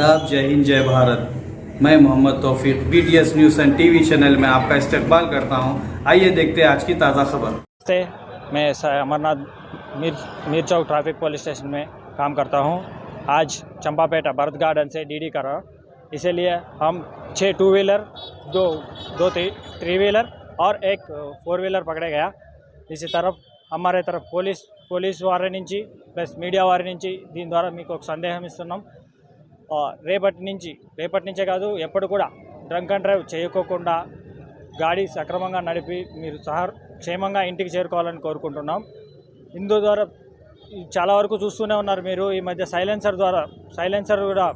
आदाब, जय हिंद, जय भारत। मैं मोहम्मद तौफीक BTS news and TV channel में आपका इस्तकबाल करता हूं। आइए देखते हैं आज की ताज़ा खबर। मैं अमरनाथ मीर चौक ट्रैफिक पुलिस स्टेशन में काम करता हूं। आज चंपापेटा भरत गार्डन से डीडी कर रहा हूँ। इसीलिए हम 6 टू व्हीलर, दो थ्री व्हीलर और एक 4 व्हीलर पकड़े गया। इसी तरफ हमारे तरफ పోలీస్ వారి నుంచి ప్లస్ మీడియా వారి నుంచి దీని ద్వారా మీకు ఒక సందేహం ఇస్తున్నాం. రేపటి నుంచే కాదు, ఎప్పుడు కూడా డ్రంక్ అండ్ డ్రైవ్ చేయకోకుండా గాడి సక్రమంగా నడిపి మీరు క్షేమంగా ఇంటికి చేరుకోవాలని కోరుకుంటున్నాం. ఇందు ద్వారా చాలా వరకు చూస్తూనే ఉన్నారు మీరు. ఈ మధ్య సైలెన్సర్ కూడా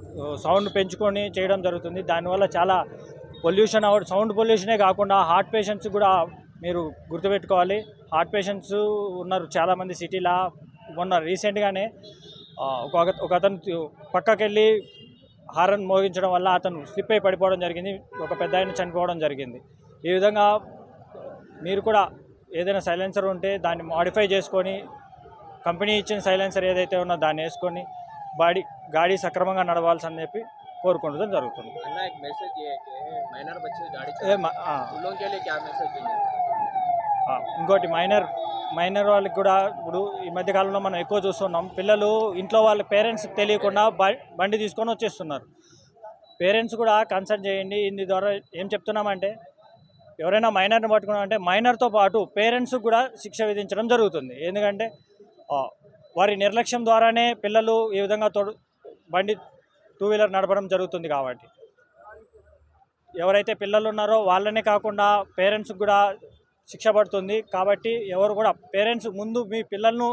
సౌండ్ పెంచుకొని చేయడం జరుగుతుంది. దానివల్ల చాలా పొల్యూషన్ సౌండ్ పొల్యూషనే కాకుండా హార్ట్ పేషెంట్స్ కూడా మీరు గుర్తుపెట్టుకోవాలి. హార్ట్ పేషెంట్స్ ఉన్నారు చాలామంది సిటీలో. మొన్న రీసెంట్గానే ఒక అతను పక్కకెళ్ళి హారన్ మోగించడం వల్ల అతను స్లిప్ అయి పడిపోవడం జరిగింది. ఒక పెద్ద ఆయన చనిపోవడం జరిగింది. ఈ విధంగా మీరు కూడా ఏదైనా సైలెన్సర్ ఉంటే దాన్ని మాడిఫై చేసుకొని, కంపెనీ ఇచ్చిన సైలెన్సర్ ఏదైతే ఉన్నదో దాన్ని వేసుకొని గాడి సక్రమంగా నడవాల్సి చెప్పి కోరుకుంటూ జరుగుతుంది. ఇంకోటి మైనర్ వాళ్ళకి కూడా ఇప్పుడు ఈ మధ్యకాలంలో మనం ఎక్కువ చూస్తున్నాం. పిల్లలు ఇంట్లో వాళ్ళ పేరెంట్స్కి తెలియకుండా బండి తీసుకొని వచ్చేస్తున్నారు. పేరెంట్స్ కూడా కన్సల్ట్ చేయండి. ఇందు ద్వారా ఏం చెప్తున్నామంటే, ఎవరైనా మైనర్ని పట్టుకున్నామంటే మైనర్తో పాటు పేరెంట్స్కి కూడా శిక్ష విధించడం జరుగుతుంది. ఎందుకంటే వారి నిర్లక్ష్యం ద్వారానే పిల్లలు ఈ విధంగా బండి టూ వీలర్ నడపడం జరుగుతుంది. కాబట్టి ఎవరైతే పిల్లలు ఉన్నారో వాళ్ళనే కాకుండా పేరెంట్స్కి కూడా శిక్ష పడుతుంది. కాబట్టి ఎవరు కూడా పేరెంట్స్ ముందు మీ పిల్లలను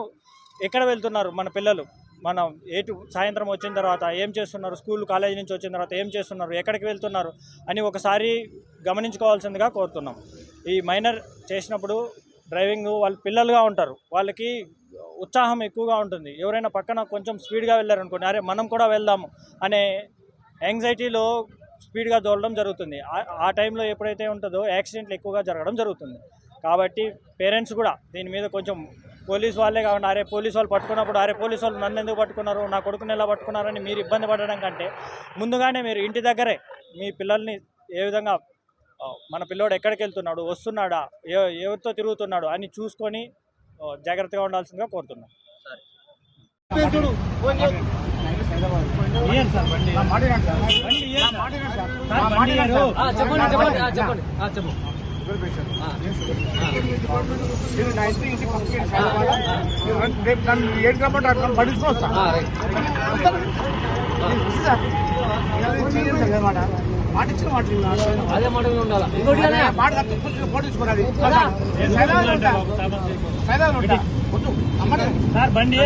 ఎక్కడ వెళ్తున్నారు, మన పిల్లలు మనం సాయంత్రం వచ్చిన తర్వాత ఏం చేస్తున్నారు, స్కూల్ కాలేజీ నుంచి వచ్చిన తర్వాత ఏం చేస్తున్నారు, ఎక్కడికి వెళ్తున్నారు అని ఒకసారి గమనించుకోవాల్సిందిగా కోరుతున్నాం. ఈ మైనర్ చేసినప్పుడు డ్రైవింగ్ వాళ్ళు పిల్లలుగా ఉంటారు, వాళ్ళకి ఉత్సాహం ఎక్కువగా ఉంటుంది. ఎవరైనా పక్కన కొంచెం స్పీడ్గా వెళ్ళారనుకోండి, అరే మనం కూడా వెళ్దాము అనే యాంగ్జైటీలో స్పీడ్గా దోలడం జరుగుతుంది. ఆ టైంలో ఎప్పుడైతే ఉంటుందో యాక్సిడెంట్లు ఎక్కువగా జరగడం జరుగుతుంది. కాబట్టి పేరెంట్స్ కూడా దీని మీద కొంచెం పోలీస్ వాళ్ళే కాకుండా, అరే పోలీసు వాళ్ళు పట్టుకున్నప్పుడు అరే పోలీసు వాళ్ళు నన్ను ఎందుకు పట్టుకున్నారు, నా కొడుకుని ఎలా పట్టుకున్నారని మీరు ఇబ్బంది పడడం కంటే ముందుగానే మీరు ఇంటి దగ్గరే మీ పిల్లల్ని ఏ విధంగా మన పిల్లోడు ఎక్కడికి వెళ్తున్నాడు, వస్తున్నాడా, ఎవరితో తిరుగుతున్నాడు అని చూసుకొని జాగ్రత్తగా ఉండాల్సిందిగా కోరుతున్నాం. అదే మాట ఉండాలి. బండి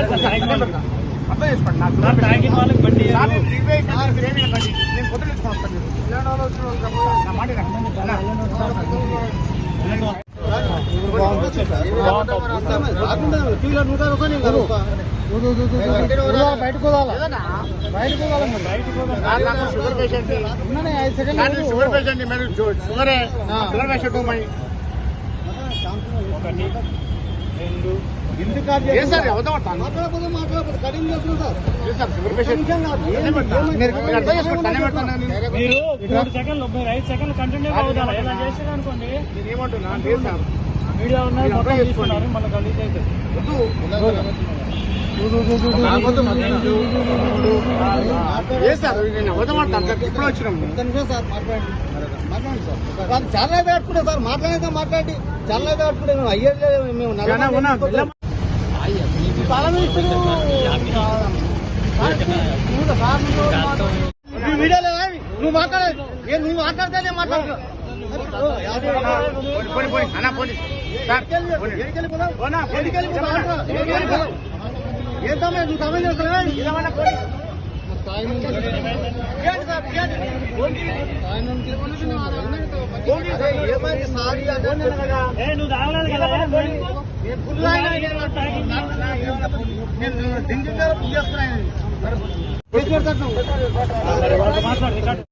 అర్థం చేసుకోండి. నాకు తాగిన వాళ్ళకి బండి నేను పొద్దున తీసుకొని షుగర్ పేషెంట్ షుగరే షుగర్ పేషెంట్ సెకండ్లు కంటిన్యూ అవుతారు. ఎలా చేసేది అనుకోండి, ఏమంటున్నా వీడియో ఉన్నాయి తీసుకున్నారు, మళ్ళీ కలిసి అయితే ఇప్పుడు వచ్చినాము. చాలా అయితే కట్టుకుంటాం సార్, మాట్లాడి చాలా అయితే కట్టుకుంటాం. మేము అయ్యేది మేము వీడియోలో నువ్వు మాట్లాడేది, నువ్వు మాట్లాడితేనే మాట్లాడుతున్నావు. ఏం తమ్మే నువ్వు తమ్మే చేస్తున్నావా? నువ్వు తాగలేదు కదా, నేను మాట్లాడు.